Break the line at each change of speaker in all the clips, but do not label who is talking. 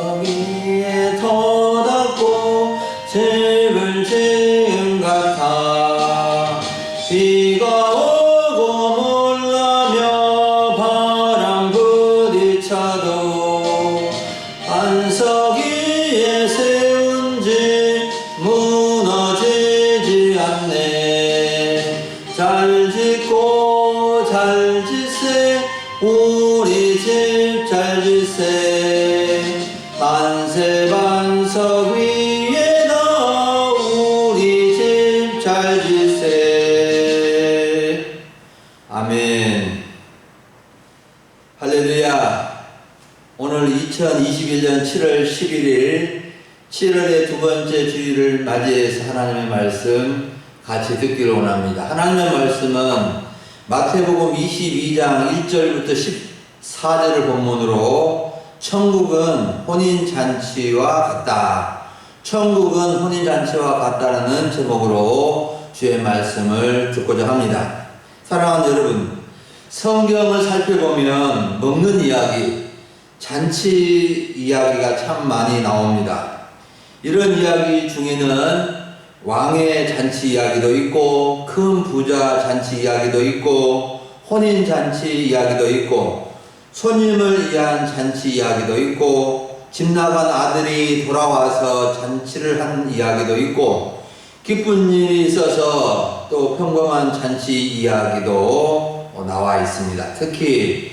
위에 터닫고 집을 지은 같아. 비가 오고 몰라며 바람 부딪혀도 반석 위에 세운 집 무너지지 않네. 잘 짓고 잘 짓세 우리 집 잘 짓세. 반세 반석 위에다 우리 집 잘 짓세. 아멘. 할렐루야. 오늘 2021년 7월 11일 7월의 두 번째 주일을 맞이해서 하나님의 말씀 같이 듣기를 원합니다. 하나님의 말씀은 마태복음 22장 1절부터 14절을 본문으로 천국은 혼인잔치와 같다. 천국은 혼인잔치와 같다라는 제목으로 주의 말씀을 듣고자 합니다. 사랑하는 여러분, 성경을 살펴보면 먹는 이야기, 잔치 이야기가 참 많이 나옵니다. 이런 이야기 중에는 왕의 잔치 이야기도 있고, 큰 부자 잔치 이야기도 있고, 혼인 잔치 이야기도 있고, 손님을 위한 잔치 이야기도 있고, 집 나간 아들이 돌아와서 잔치를 한 이야기도 있고, 기쁜 일이 있어서 또 평범한 잔치 이야기도 나와 있습니다. 특히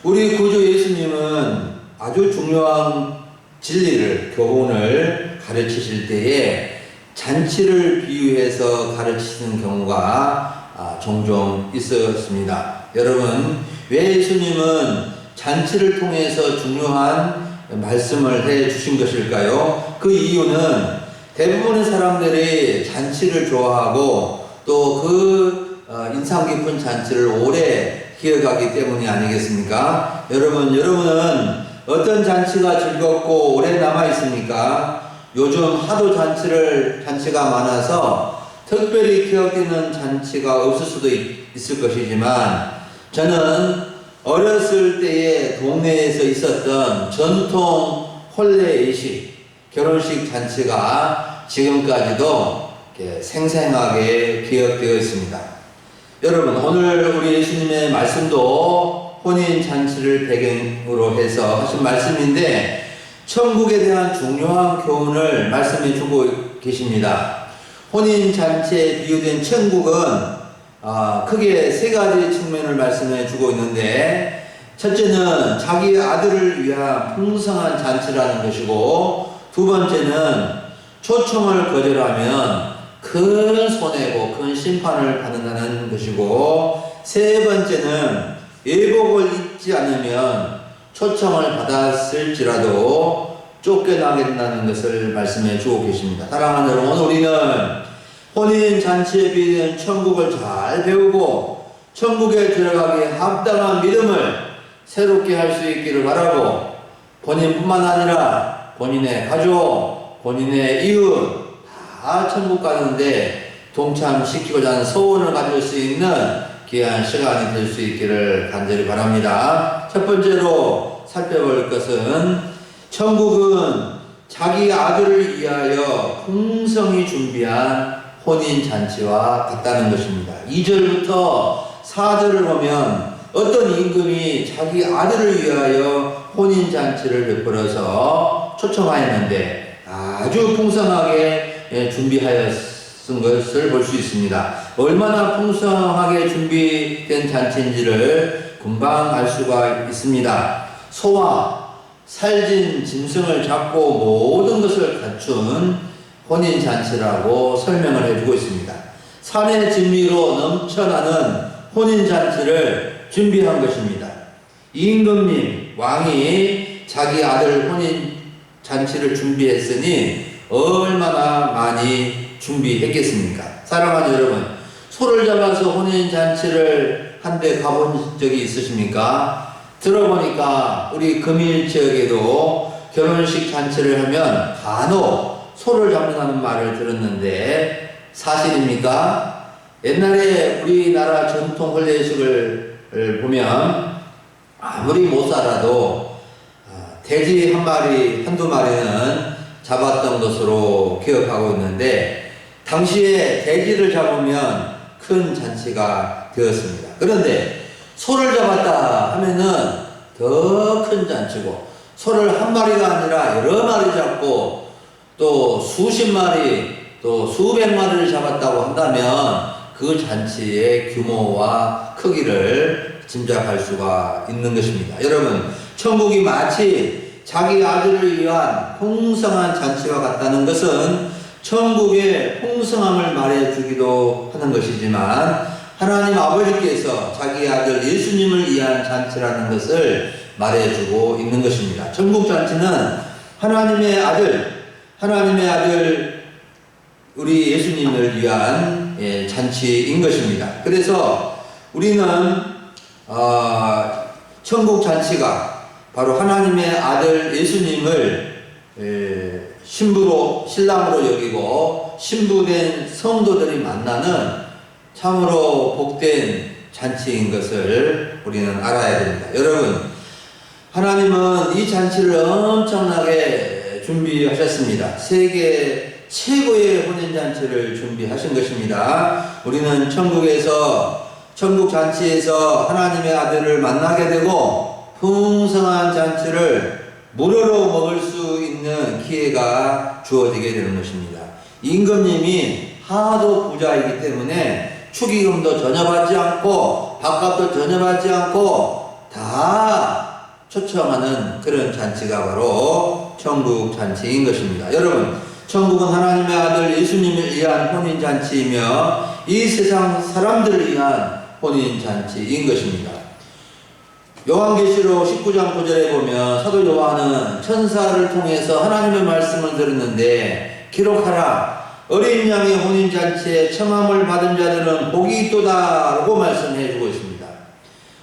우리 구주 예수님은 아주 중요한 진리를, 교훈을 가르치실 때에 잔치를 비유해서 가르치는 경우가 종종 있었습니다. 여러분, 왜 예수님은 잔치를 통해서 중요한 말씀을 해 주신 것일까요? 그 이유는 대부분의 사람들이 잔치를 좋아하고 또 그 인상 깊은 잔치를 오래 기억하기 때문이 아니겠습니까? 여러분은 어떤 잔치가 즐겁고 오래 남아 있습니까? 요즘 하도 잔치가 많아서 특별히 기억되는 잔치가 없을 수도 있을 것이지만, 저는 어렸을 때에 동네에서 있었던 전통 혼례 예식, 결혼식 잔치가 지금까지도 생생하게 기억되어 있습니다. 여러분, 오늘 우리 예수님의 말씀도 혼인 잔치를 배경으로 해서 하신 말씀인데, 천국에 대한 중요한 교훈을 말씀해 주고 계십니다. 혼인 잔치에 비유된 천국은 크게 세 가지 측면을 말씀해 주고 있는데, 첫째는 자기 아들을 위한 풍성한 잔치라는 것이고, 두 번째는 초청을 거절하면 큰 손해고 큰 심판을 받는다는 것이고, 세 번째는 예복을 입지 않으면 초청을 받았을지라도 쫓겨나게 된다는 것을 말씀해 주고 계십니다. 사랑하는 여러분, 오늘 우리는 혼인잔치에 비유된 천국을 잘 배우고 천국에 들어가기에 합당한 믿음을 새롭게 할 수 있기를 바라고, 본인뿐만 아니라 본인의 가족, 본인의 이웃 다 천국 가는데 동참시키고자 하는 소원을 가질 수 있는 귀한 시간이 될 수 있기를 간절히 바랍니다. 첫 번째로 살펴볼 것은, 천국은 자기 아들을 위하여 풍성히 준비한 혼인잔치와 같다는 것입니다. 2절부터 4절을 보면 어떤 임금이 자기 아들을 위하여 혼인잔치를 베풀어서 초청하였는데 아주 풍성하게 준비하였은 것을 볼 수 있습니다. 얼마나 풍성하게 준비된 잔치인지를 금방 알 수가 있습니다. 소와 살진 짐승을 잡고 모든 것을 갖춘 혼인잔치라고 설명을 해주고 있습니다. 산의 진미로 넘쳐나는 혼인잔치를 준비한 것입니다. 임금님, 왕이 자기 아들 혼인잔치를 준비했으니 얼마나 많이 준비했겠습니까? 사랑하는 여러분, 소를 잡아서 혼인잔치를 한데 가본 적이 있으십니까? 들어보니까 우리 금일 지역에도 결혼식 잔치를 하면 간혹 소를 잡는다는 말을 들었는데 사실입니까? 옛날에 우리나라 전통 혼례식을 보면 아무리 못 살아도 돼지 한 마리, 한두 마리는 잡았던 것으로 기억하고 있는데, 당시에 돼지를 잡으면 큰 잔치가 되었습니다. 그런데 소를 잡았다 하면은 더 큰 잔치고, 소를 한 마리가 아니라 여러 마리 잡고 또 수십 마리 또 수백 마리를 잡았다고 한다면 그 잔치의 규모와 크기를 짐작할 수가 있는 것입니다. 여러분, 천국이 마치 자기 아들을 위한 풍성한 잔치와 같다는 것은 천국의 풍성함을 말해주기도 하는 것이지만, 하나님 아버지께서 자기 아들 예수님을 위한 잔치라는 것을 말해주고 있는 것입니다. 천국 잔치는 하나님의 아들 우리 예수님을 위한 잔치인 것입니다. 그래서 우리는 천국 잔치가 바로 하나님의 아들 예수님을 신랑으로 여기고 신부된 성도들이 만나는 참으로 복된 잔치인 것을 우리는 알아야 됩니다. 여러분, 하나님은 이 잔치를 엄청나게 준비하셨습니다. 세계 최고의 혼인잔치를 준비하신 것입니다. 우리는 천국 잔치에서 하나님의 아들을 만나게 되고 풍성한 잔치를 무료로 먹을 수 있는 기회가 주어지게 되는 것입니다. 임금님이 하도 부자이기 때문에 축의금도 전혀 받지 않고 밥값도 전혀 받지 않고 다 초청하는 그런 잔치가 바로 천국 잔치인 것입니다. 여러분, 천국은 하나님의 아들 예수님을 위한 혼인잔치이며 이 세상 사람들을 위한 혼인잔치인 것입니다. 요한계시록 19장 9절에 보면 사도 요한은 천사를 통해서 하나님의 말씀을 들었는데, 기록하라, 어린 양의 혼인잔치에 청함을 받은 자들은 복이 있도다 라고 말씀해 주고 있습니다.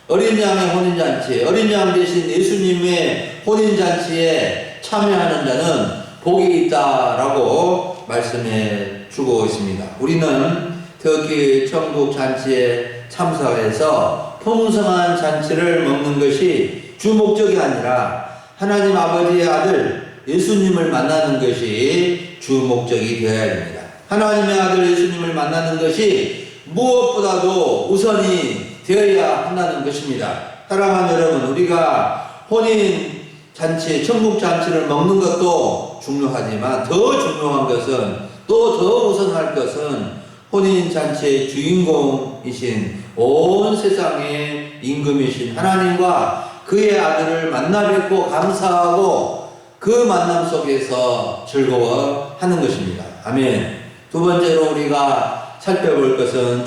어린 양의 혼인잔치, 어린 양 대신 예수님의 혼인잔치에 참여하는 자는 복이 있다라고 말씀해 주고 있습니다. 우리는 특히 천국 잔치에 참석해서 풍성한 잔치를 먹는 것이 주 목적이 아니라 하나님 아버지의 아들 예수님을 만나는 것이 주 목적이 되어야 됩니다. 하나님의 아들 예수님을 만나는 것이 무엇보다도 우선이 되어야 한다는 것입니다. 사랑하는 여러분, 우리가 혼인 잔치, 천국 잔치를 먹는 것도 중요하지만 더 중요한 것은, 또 더 우선할 것은 혼인 잔치의 주인공이신 온 세상의 임금이신 하나님과 그의 아들을 만나 뵙고 감사하고 그 만남 속에서 즐거워하는 것입니다. 아멘. 두 번째로 우리가 살펴볼 것은,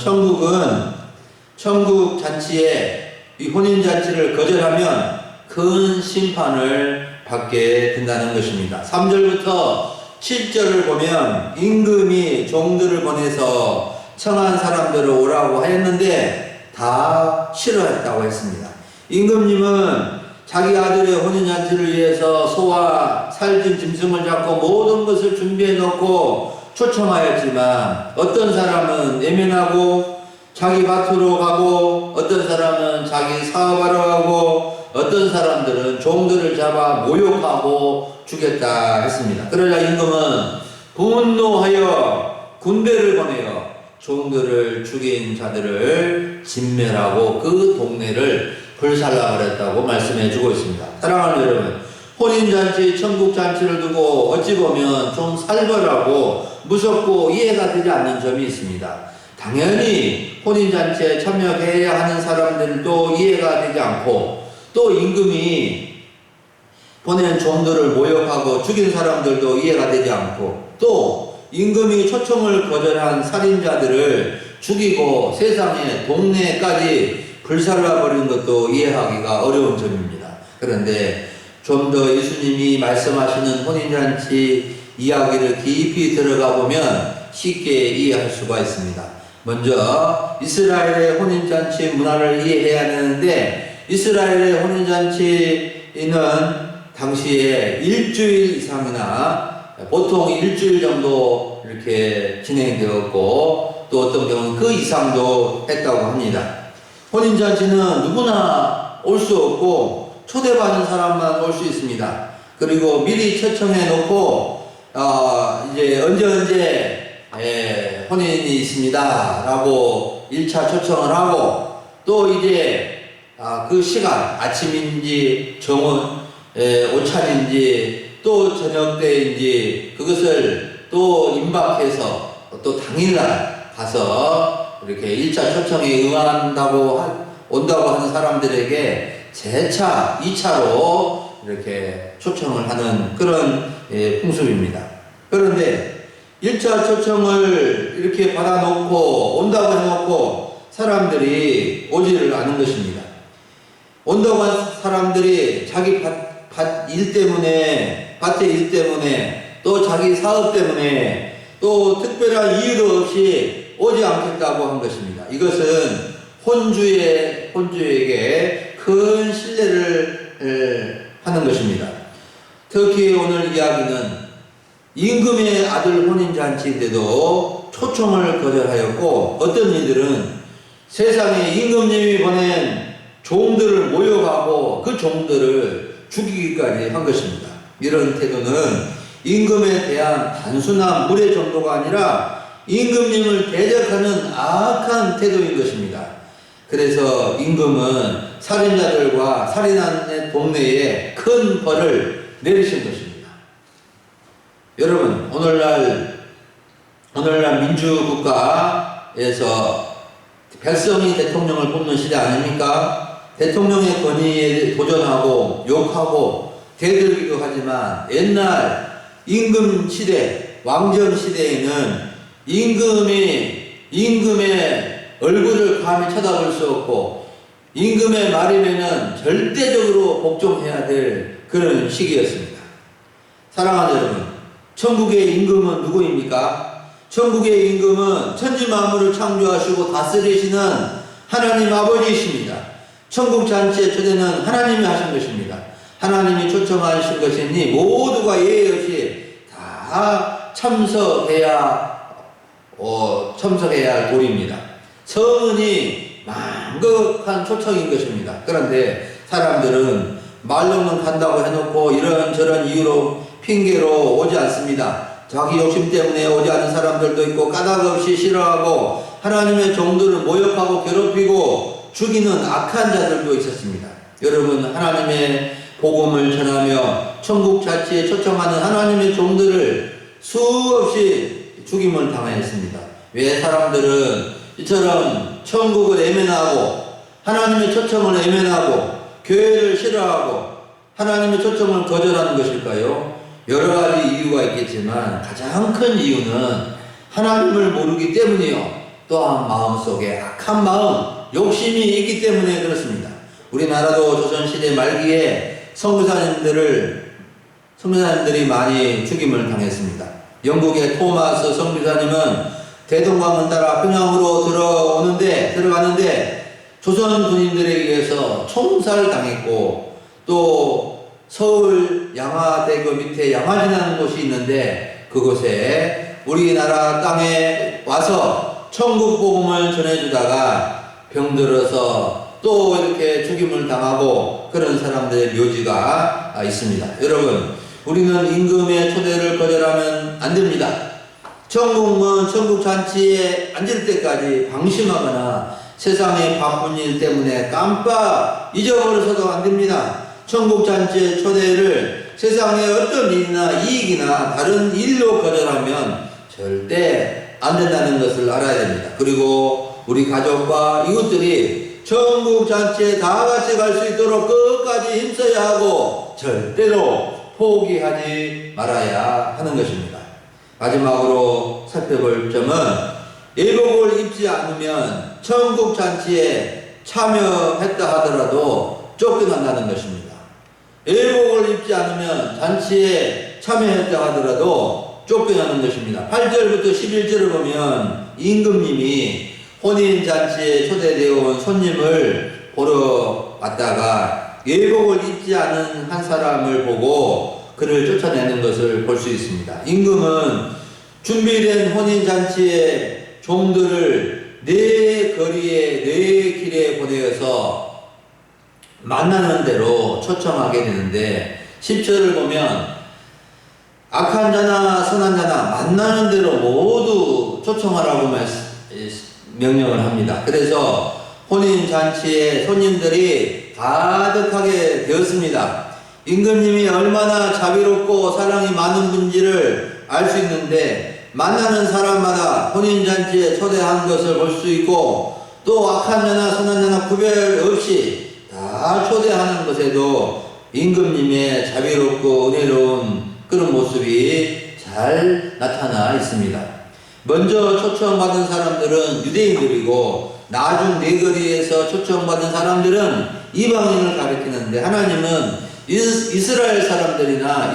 천국 잔치에 이 혼인 잔치를 거절하면 큰 심판을 받게 된다는 것입니다. 3절부터 7절을 보면 임금이 종들을 보내서 청한 사람들을 오라고 하였는데 다 싫어했다고 했습니다. 임금님은 자기 아들의 혼인잔치를 위해서 소와 살진 짐승을 잡고 모든 것을 준비해 놓고 초청하였지만, 어떤 사람은 내면하고 자기 밭으로 가고, 어떤 사람은 자기 사업하러 가고, 어떤 사람들은 종들을 잡아 모욕하고 죽였다 했습니다. 그러자 임금은 분노하여 군대를 보내어 종들을 죽인 자들을 진멸하고 그 동네를 불살라버렸다고 말씀해 주고 있습니다. 사랑하는 여러분, 혼인잔치, 천국잔치를 두고 어찌 보면 좀 살벌하고 무섭고 이해가 되지 않는 점이 있습니다. 당연히 혼인잔치에 참여해야 하는 사람들도 이해가 되지 않고, 또 임금이 보낸 종들을 모욕하고 죽인 사람들도 이해가 되지 않고, 또 임금이 초청을 거절한 살인자들을 죽이고 세상의 동네까지 불살라버린 것도 이해하기가 어려운 점입니다. 그런데 좀 더 예수님이 말씀하시는 혼인잔치 이야기를 깊이 들어가 보면 쉽게 이해할 수가 있습니다. 먼저 이스라엘의 혼인잔치 문화를 이해해야 되는데, 이스라엘의 혼인잔치는 당시에 일주일 이상이나 보통 일주일 정도 이렇게 진행되었고, 또 어떤 경우는 그 이상도 했다고 합니다. 혼인잔치는 누구나 올 수 없고 초대받은 사람만 올 수 있습니다. 그리고 미리 초청해 놓고 이제 언제 혼인이 있습니다 라고 1차 초청을 하고, 또 이제 그 시간, 아침인지 오찬인지 또 저녁 때인지 그것을 또 임박해서 또 당일날 가서 이렇게 1차 초청에 온다고 하는 사람들에게 재차 2차로 이렇게 초청을 하는 그런 풍습입니다. 그런데 1차 초청을 이렇게 받아놓고 온다고 해놓고 사람들이 오지를 않은 것입니다. 온다고 한 사람들이 자기 밭의 일 때문에 또 자기 사업 때문에 또 특별한 이유도 없이 오지 않겠다고 한 것입니다. 이것은 혼주에게 큰 신뢰를 하는 것입니다. 특히 오늘 이야기는 임금의 아들 혼인잔치인데도 초청을 거절하였고, 어떤 이들은 세상에 임금님이 보낸 종들을 모욕하고 그 종들을 죽이기까지 한 것입니다. 이런 태도는 임금에 대한 단순한 무례 정도가 아니라 임금님을 대적하는 악한 태도인 것입니다. 그래서 임금은 살인자들과 살인한 동네에 큰 벌을 내리신 것입니다. 여러분, 오늘날 민주국가에서 백성이 대통령을 뽑는 시대 아닙니까? 대통령의 권위에 도전하고 욕하고 대들기도 하지만, 옛날 임금 시대, 왕정 시대에는 임금의 얼굴을 감히 쳐다볼 수 없고 임금의 말이면은 절대적으로 복종해야 될 그런 시기였습니다. 사랑하는 여러분, 천국의 임금은 누구입니까? 천국의 임금은 천지 만물을 창조하시고 다스리시는 하나님 아버지이십니다. 천국 잔치의 초대는 하나님이 하신 것입니다. 하나님이 초청하신 것이니 모두가 예의 없이 다 참석해야 할 도리입니다. 성은이 만극한 초청인 것입니다. 그런데 사람들은 말로는 간다고 해놓고 이런저런 이유로 핑계로 오지 않습니다. 자기 욕심 때문에 오지 않는 사람들도 있고, 까닭 없이 싫어하고 하나님의 종들을 모욕하고 괴롭히고 죽이는 악한 자들도 있었습니다. 여러분, 하나님의 복음을 전하며 천국 잔치에 초청하는 하나님의 종들을 수없이 죽임을 당하였습니다. 왜 사람들은 이처럼 천국을 외면하고 하나님의 초청을 외면하고 교회를 싫어하고 하나님의 초청을 거절하는 것일까요? 여러 가지 이유가 있겠지만 가장 큰 이유는 하나님을 모르기 때문이요, 또한 마음속에 악한 마음, 욕심이 있기 때문에 그렇습니다. 우리나라도 조선시대 말기에 선교사님들이 많이 죽임을 당했습니다. 영국의 토마스 선교사님은 대동강을 따라 평양으로 들어가는데 조선 군인들에 의해서 총살당했고, 또 서울 양화대교 밑에 양화진이라는 곳이 있는데 그곳에 우리나라 땅에 와서 천국 복음을 전해주다가 병들어서 또 이렇게 죽임을 당하고 그런 사람들의 묘지가 있습니다. 여러분, 우리는 임금의 초대를 거절하면 안 됩니다. 천국 잔치에 앉을 때까지 방심하거나 세상의 바쁜 일 때문에 깜빡 잊어버려서도 안 됩니다. 천국 잔치의 초대를 세상의 어떤 일이나 이익이나 다른 일로 거절하면 절대 안 된다는 것을 알아야 됩니다. 그리고 우리 가족과 이웃들이 천국 잔치에 다 같이 갈 수 있도록 끝까지 힘써야 하고 절대로 포기하지 말아야 하는 것입니다. 마지막으로 살펴볼 점은, 예복을 입지 않으면 천국 잔치에 참여했다 하더라도 쫓겨난다는 것입니다. 예복을 입지 않으면 잔치에 참여했다 하더라도 쫓겨나는 것입니다. 8절부터 11절을 보면 임금님이 혼인잔치에 초대되어 온 손님을 보러 왔다가 예복을 입지 않은 한 사람을 보고 그를 쫓아내는 것을 볼 수 있습니다. 임금은 준비된 혼인잔치의 종들을 네 거리에 네 길에 보내어서 만나는 대로 초청하게 되는데, 10절을 보면 악한 자나 선한 자나 만나는 대로 모두 초청하라고 명령을 합니다. 그래서 혼인잔치에 손님들이 가득하게 되었습니다. 임금님이 얼마나 자비롭고 사랑이 많은 분지를 알 수 있는데, 만나는 사람마다 혼인잔치에 초대한 것을 볼 수 있고, 또 악한 자나 선한 자나 구별 없이 다 초대하는 것에도 임금님의 자비롭고 은혜로운 그런 모습이 잘 나타나 있습니다. 먼저 초청받은 사람들은 유대인들이고, 나중 내거리에서 초청받은 사람들은 이방인을 가리키는데, 하나님은 이스라엘 사람들이나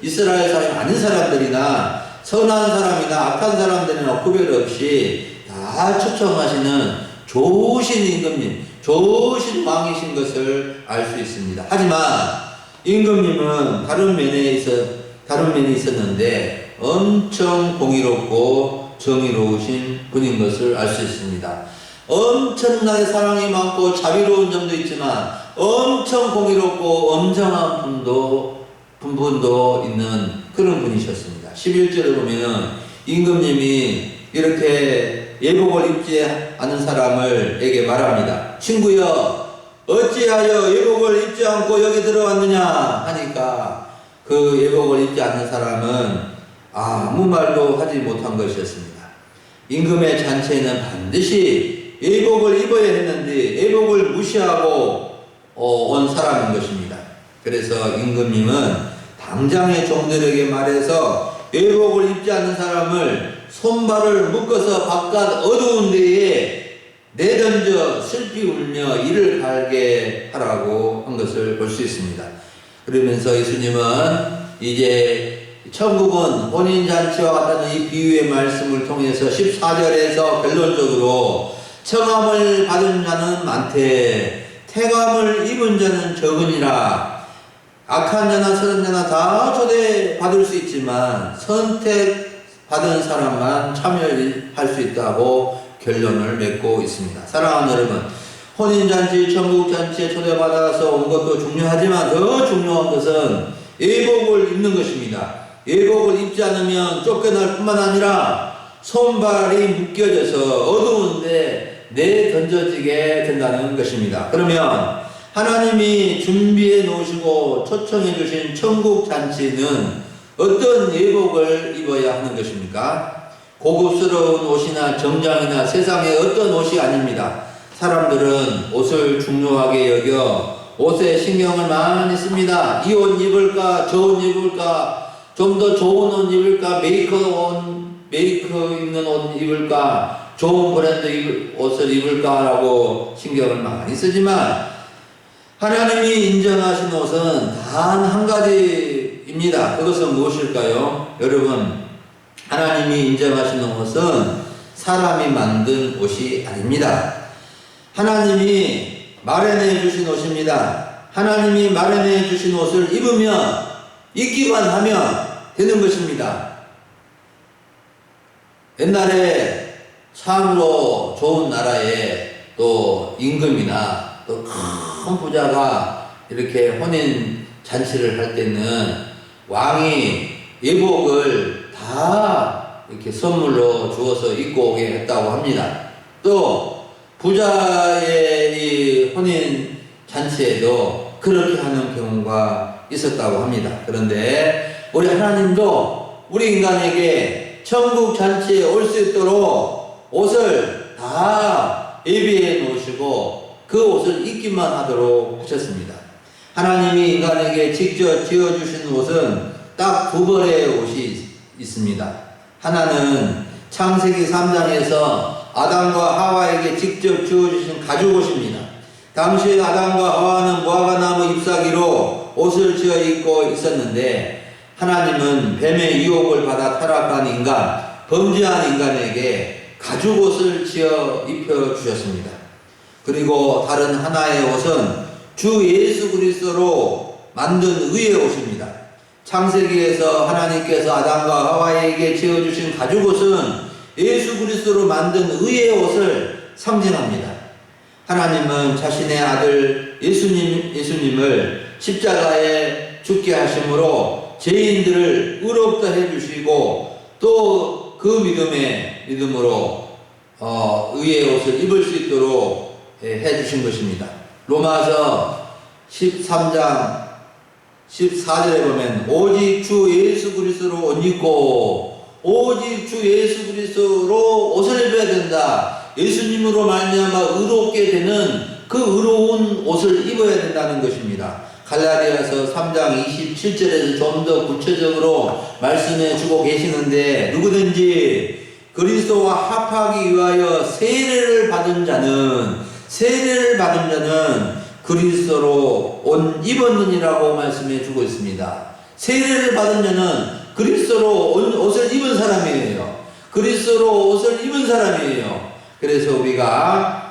이스라엘 사람이 아닌 사람들이나 선한 사람이나 악한 사람들이나 구별 없이 다 초청하시는 좋으신 임금님, 좋으신 왕이신 것을 알 수 있습니다. 하지만 임금님은 다른 면이 있었는데 엄청 공의롭고 정의로우신 분인 것을 알 수 있습니다. 엄청나게 사랑이 많고 자비로운 점도 있지만 엄청 공의롭고 엄정한 분도 있는 그런 분이셨습니다. 11절에 보면 임금님이 이렇게 예복을 입지 않은 사람에게 말합니다. 친구여, 어찌하여 예복을 입지 않고 여기 들어왔느냐 하니까, 그 예복을 입지 않는 사람은 아무 말도 하지 못한 것이었습니다. 임금의 잔치에는 반드시 예복을 입어야 했는데 예복을 무시하고 온 사람인 것입니다. 그래서 임금님은 당장의 종들에게 말해서 예복을 입지 않는 사람을 손발을 묶어서 바깥 어두운 데에 내던져 슬피 울며 이를 갈게 하라고 한 것을 볼 수 있습니다. 그러면서 예수님은 이제 천국은 혼인잔치와 같다는 이 비유의 말씀을 통해서 14절에서 결론적으로 청함을 받은 자는 많되 태감을 입은 자는 적으니라. 악한 자나 선한 자나 다 초대받을 수 있지만 선택받은 사람만 참여할 수 있다고 결론을 맺고 있습니다. 사랑하는 여러분, 혼인잔치, 천국잔치에 초대받아서 온 것도 중요하지만 더 중요한 것은 예복을 입는 것입니다. 예복을 입지 않으면 쫓겨날 뿐만 아니라 손발이 묶여져서 어두운데 내던져지게 된다는 것입니다. 그러면 하나님이 준비해 놓으시고 초청해 주신 천국 잔치는 어떤 예복을 입어야 하는 것입니까? 고급스러운 옷이나 정장이나 세상의 어떤 옷이 아닙니다. 사람들은 옷을 중요하게 여겨 옷에 신경을 많이 씁니다. 이 옷 입을까? 저 옷 입을까? 좀 더 좋은 옷 입을까? 메이커 있는 옷 입을까? 좋은 브랜드 옷을 입을까? 라고 신경을 많이 쓰지만 하나님이 인정하신 옷은 단 한 가지입니다. 그것은 무엇일까요? 여러분, 하나님이 인정하시는 옷은 사람이 만든 옷이 아닙니다. 하나님이 마련해 주신 옷입니다. 하나님이 마련해 주신 옷을 입기만 하면 되는 것입니다. 옛날에 참으로 좋은 나라에 또 임금이나 또 큰 부자가 이렇게 혼인 잔치를 할 때는 왕이 예복을 다 이렇게 선물로 주어서 입고 오게 했다고 합니다. 또 부자의 이 혼인 잔치에도 그렇게 하는 경우가 있었다고 합니다. 그런데 우리 하나님도 우리 인간에게 천국 잔치에 올 수 있도록 옷을 다 예비해 놓으시고 그 옷을 입기만 하도록 하셨습니다. 하나님이 인간에게 직접 지어주신 옷은 딱 두 벌의 옷이 있습니다. 하나는 창세기 3장에서 아담과 하와에게 직접 지어주신 가죽옷입니다. 당시 아담과 하와는 무화과나무 잎사귀로 옷을 지어 입고 있었는데 하나님은 뱀의 유혹을 받아 타락한 범죄한 인간에게 가죽옷을 지어 입혀주셨습니다. 그리고 다른 하나의 옷은 주 예수 그리스도로 만든 의의 옷입니다. 창세기에서 하나님께서 아담과 하와에게 지어주신 가죽옷은 예수 그리스도로 만든 의의 옷을 상징합니다. 하나님은 자신의 아들 예수님을 십자가에 죽게 하심으로 죄인들을 의롭다 해주시고 또 그 믿음으로 의의 옷을 입을 수 있도록 해주신 것입니다. 로마서 13장 14절에 보면 오직 주 예수 그리스도로 옷 입고 오직 주 예수 그리스도로 옷을 입어야 된다. 예수님으로 말미암아 의롭게 되는 그 의로운 옷을 입어야 된다는 것입니다. 갈라디아서 3장 27절에서 좀 더 구체적으로 말씀해 주고 계시는데 누구든지 그리스도와 합하기 위하여 세례를 받은 자는 그리스도로 옷 입었느니라고 말씀해 주고 있습니다. 세례를 받은 자는 그리스도로 옷을 입은 사람이에요. 그리스도로 옷을 입은 사람이에요. 그래서 우리가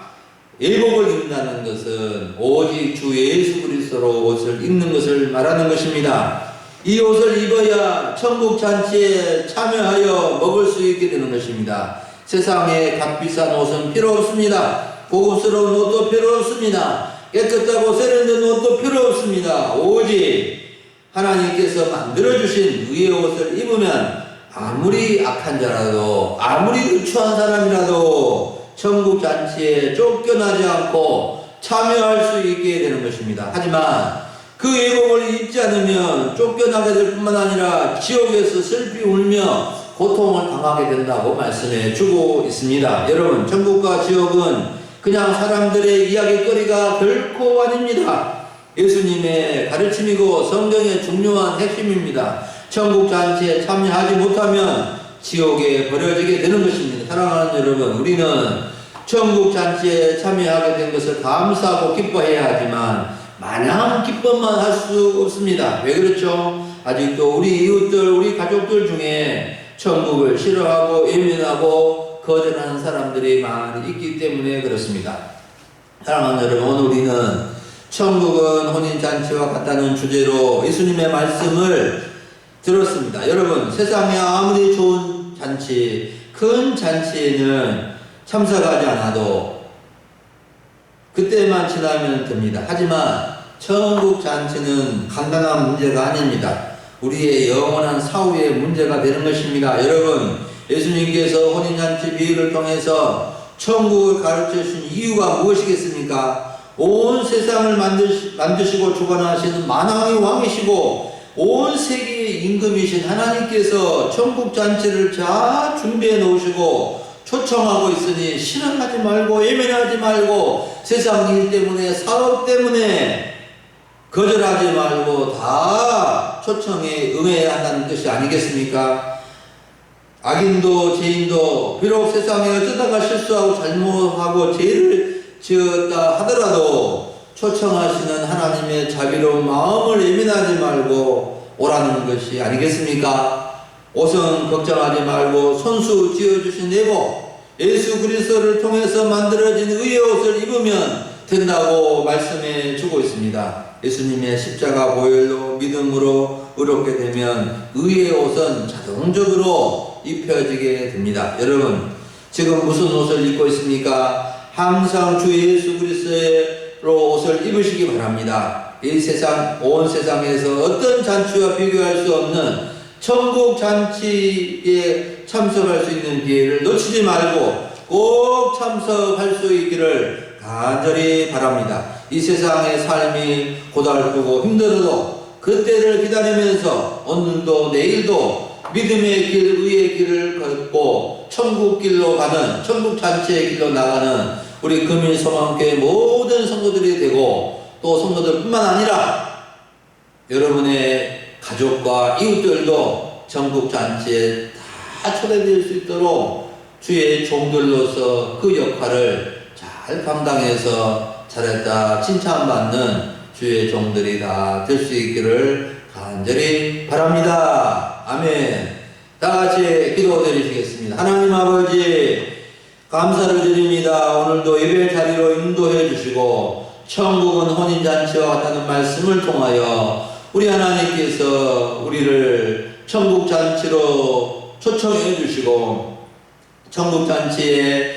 예복을 입는다는 것은 오직 주 예수 그리스도로 옷을 입는 것을 말하는 것입니다. 이 옷을 입어야 천국 잔치에 참여하여 먹을 수 있게 되는 것입니다. 세상에 값비싼 옷은 필요 없습니다. 고급스러운 옷도 필요 없습니다. 깨끗하고 세련된 옷도 필요 없습니다. 오직 하나님께서 만들어주신 의의 옷을 입으면 아무리 악한 자라도 아무리 누추한 사람이라도 천국 잔치에 쫓겨나지 않고 참여할 수 있게 되는 것입니다. 하지만 그 예복을 입지 않으면 쫓겨나게 될 뿐만 아니라 지옥에서 슬피 울며 고통을 당하게 된다고 말씀해 주고 있습니다. 여러분, 천국과 지옥은 그냥 사람들의 이야기거리가 결코 아닙니다. 예수님의 가르침이고 성경의 중요한 핵심입니다. 천국 잔치에 참여하지 못하면 지옥에 버려지게 되는 것입니다. 사랑하는 여러분, 우리는 천국 잔치에 참여하게 된 것을 감사하고 기뻐해야 하지만 마냥 기뻐만 할 수 없습니다. 왜 그렇죠? 아직도 우리 이웃들, 우리 가족들 중에 천국을 싫어하고 외면하고 거절하는 사람들이 많이 있기 때문에 그렇습니다. 사랑하는 여러분, 오늘 우리는 천국은 혼인잔치와 같다는 주제로 예수님의 말씀을 들었습니다. 여러분, 세상에 아무리 좋은 잔치, 큰 잔치에는 참석하지 않아도 그때만 지나면 됩니다. 하지만 천국 잔치는 간단한 문제가 아닙니다. 우리의 영원한 사후의 문제가 되는 것입니다. 여러분, 예수님께서 혼인잔치 비유를 통해서 천국을 가르쳐 주신 이유가 무엇이겠습니까? 온 세상을 만드시고 주관하시는 만왕의 왕이시고 온 세계의 임금이신 하나님께서 천국 잔치를 잘 준비해 놓으시고 초청하고 있으니 실현하지 말고 예면하지 말고 세상 일 때문에 사업 때문에 거절하지 말고 다 초청에 응해야 한다는 뜻이 아니겠습니까? 악인도 죄인도 비록 세상에 어쩌다가 실수하고 잘못하고 죄를 지었다 하더라도 초청하시는 하나님의 자비로운 마음을 예민하지 말고 오라는 것이 아니겠습니까? 옷은 걱정하지 말고 손수 지어주신 예복 예수 그리스도를 통해서 만들어진 의의 옷을 입으면 된다고 말씀해 주고 있습니다. 예수님의 십자가 보혈로 믿음으로 의롭게 되면 의의 옷은 자동적으로 입혀지게 됩니다. 여러분, 지금 무슨 옷을 입고 있습니까? 항상 주 예수 그리스도로 옷을 입으시기 바랍니다. 이 세상, 온 세상에서 어떤 잔치와 비교할 수 없는 천국 잔치에 참석할 수 있는 기회를 놓치지 말고 꼭 참석할 수 있기를 간절히 바랍니다. 이 세상의 삶이 고달프고 힘들어도 그때를 기다리면서 오늘도 내일도 믿음의 길, 의의 길을 걷고 천국 길로 가는, 천국 잔치의 길로 나가는 우리 금일소망교회 모든 성도들이 되고 또 성도들뿐만 아니라 여러분의 가족과 이웃들도 천국 잔치에 다 초대될 수 있도록 주의 종들로서 그 역할을 잘 감당해서 잘했다 칭찬받는 주의 종들이 다 될 수 있기를 간절히 바랍니다. 아멘. 다 같이 기도드리시겠습니다. 하나님 아버지, 감사를 드립니다. 오늘도 예배 자리로 인도해 주시고 천국은 혼인잔치와 같다는 말씀을 통하여 우리 하나님께서 우리를 천국잔치로 초청해 주시고 천국잔치에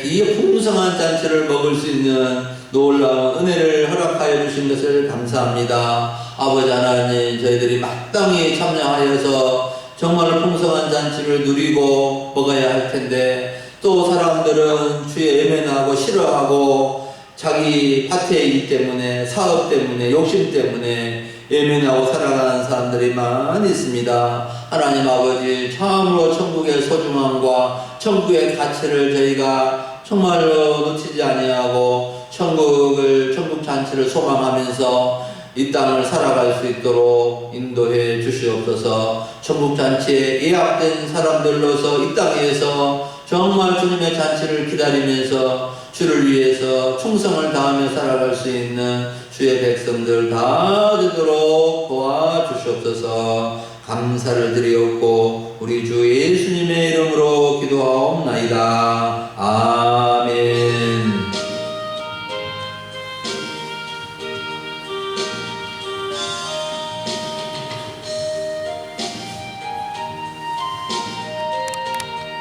이 풍성한 잔치를 먹을 수 있는 놀라운 은혜를 허락하여 주신 것을 감사합니다. 아버지 하나님, 저희들이 마땅히 참여하여서 정말 풍성한 잔치를 누리고 먹어야 할 텐데, 또 사람들은 주의 예매하고 싫어하고 자기 파트이기 때문에, 사업 때문에, 욕심 때문에 예민하고 살아가는 사람들이 많이 있습니다. 하나님 아버지, 참으로 천국의 소중함과 천국의 가치를 저희가 정말로 놓치지 아니하고 천국 잔치를 소망하면서 이 땅을 살아갈 수 있도록 인도해 주시옵소서. 천국 잔치에 예약된 사람들로서 이 땅에서 정말 주님의 잔치를 기다리면서 주를 위해서 충성을 다하며 살아갈 수 있는 주의 백성들 다 되도록 도와주시옵소서. 감사를 드리옵고 우리 주 예수님의 이름으로 기도하옵나이다. 아멘.